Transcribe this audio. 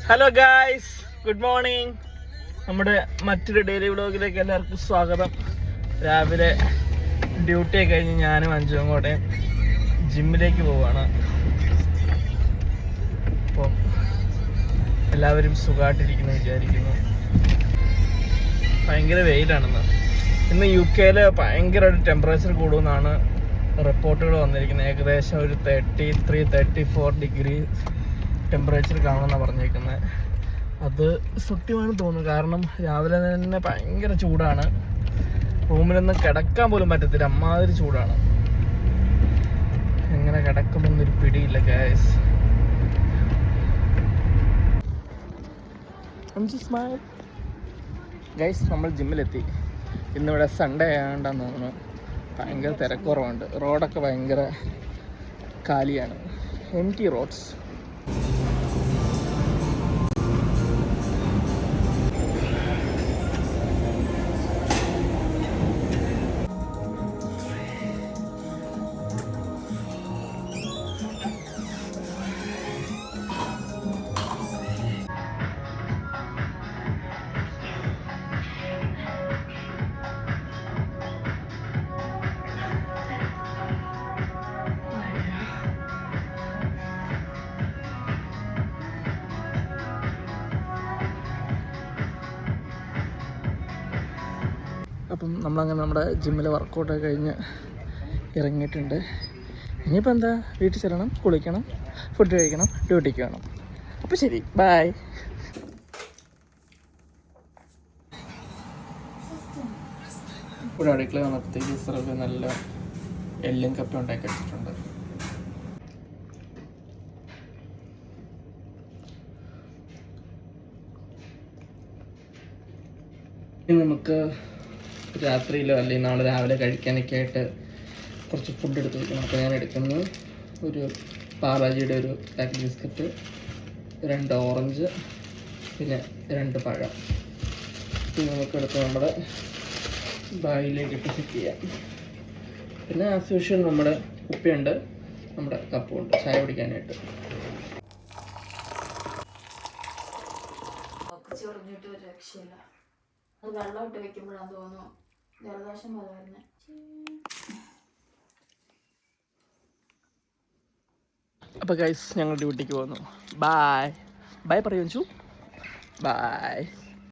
Hello guys, good morning. നമ്മുടെ മറ്റൊരു daily വ്ളോഗിലേക്ക് എല്ലാവർക്കും സ്വാഗതം. രാവിലെ ഡ്യൂട്ടി കഴിഞ്ഞ് ഞാനും അഞ്ചും കൂടെ ജിമ്മിലേക്ക് പോവുകയാണ്. അപ്പം എല്ലാവരും സുഖമായിട്ടിരിക്കുന്നു വിചാരിക്കുന്നു. ഭയങ്കര വെയിലാണെന്ന്. ഇന്ന് UK ഭയങ്കരമായിട്ട് ടെമ്പറേച്ചർ കൂടുമെന്നാണ് റിപ്പോർട്ടുകൾ വന്നിരിക്കുന്നത്. ഏകദേശം ഒരു 33-34 ഡിഗ്രി ടെമ്പറേച്ചർ കാണുമെന്നാണ് പറഞ്ഞേക്കുന്നത്. അത് സത്യമാണ് തോന്നുന്നു. കാരണം രാവിലെ തന്നെ ഭയങ്കര ചൂടാണ്. റൂമിലൊന്നും കിടക്കാൻ പോലും പറ്റത്തില്ല, അമ്മാതിരി ചൂടാണ്. എങ്ങനെ കിടക്കുമെന്നൊരു പിടിയില്ല ഗൈസ്. ഗൈസ്, നമ്മൾ ജിമ്മിലെത്തി. ഇന്നിവിടെ സൺഡേ ആയതുകൊണ്ടാന്ന് തോന്നുന്നു ഭയങ്കര തിരക്കുറവുണ്ട്. റോഡൊക്കെ ഭയങ്കര കാലിയാണ്, എംറ്റി റോഡ്സ്. അപ്പം നമ്മളങ്ങനെ നമ്മുടെ ജിമ്മിൽ വർക്കൗട്ടൊക്കെ കഴിഞ്ഞ് ഇറങ്ങിയിട്ടുണ്ട്. ഇനിയിപ്പോൾ എന്താ, വീട്ടിൽ ചെല്ലണം, കുളിക്കണം, ഫുഡ് കഴിക്കണം, ഡ്യൂട്ടിക്ക് വേണം. അപ്പോൾ ശരി, ബായ്. ഇവിടെ അടുക്കള വന്നപ്പോഴത്തേക്ക് സർവ് നല്ല എല്ലും കപ്പ ഉണ്ടാക്കി വെച്ചിട്ടുണ്ട്. ഇനി നമുക്ക് രാത്രിയിലോ അല്ലെങ്കിൽ നാളെ രാവിലെ കഴിക്കാനൊക്കെ ആയിട്ട് കുറച്ച് ഫുഡ് എടുത്ത് വയ്ക്കണം. അപ്പോൾ ഞാൻ എടുക്കുന്നത് ഒരു പാലാജിയുടെ ഒരു പാക്കറ്റ് ബിസ്ക്കറ്റ്, 2 ഓറഞ്ച്, പിന്നെ 2 പഴം. ഇത് നമുക്കെടുത്ത് നമ്മുടെ ബാഗിലേക്ക് ഇട്ട് സെറ്റ് ചെയ്യാം. പിന്നെ ആസ് യൂഷ്വൽ നമ്മുടെ കുപ്പിയുണ്ട്, നമ്മുടെ കപ്പുണ്ട് ചായ കുടിക്കാനായിട്ട്. വെള്ളമിട്ട് വെക്കുമ്പോഴാന്ന് തോന്നുന്നു ജലദോഷം പോലെ വരുന്നത്. അപ്പോൾ ഗൈസ്, ഞങ്ങൾ ഡ്യൂട്ടിക്ക് പോകുന്നു. ബായ് ബായ് പറയൂ. ബൈ.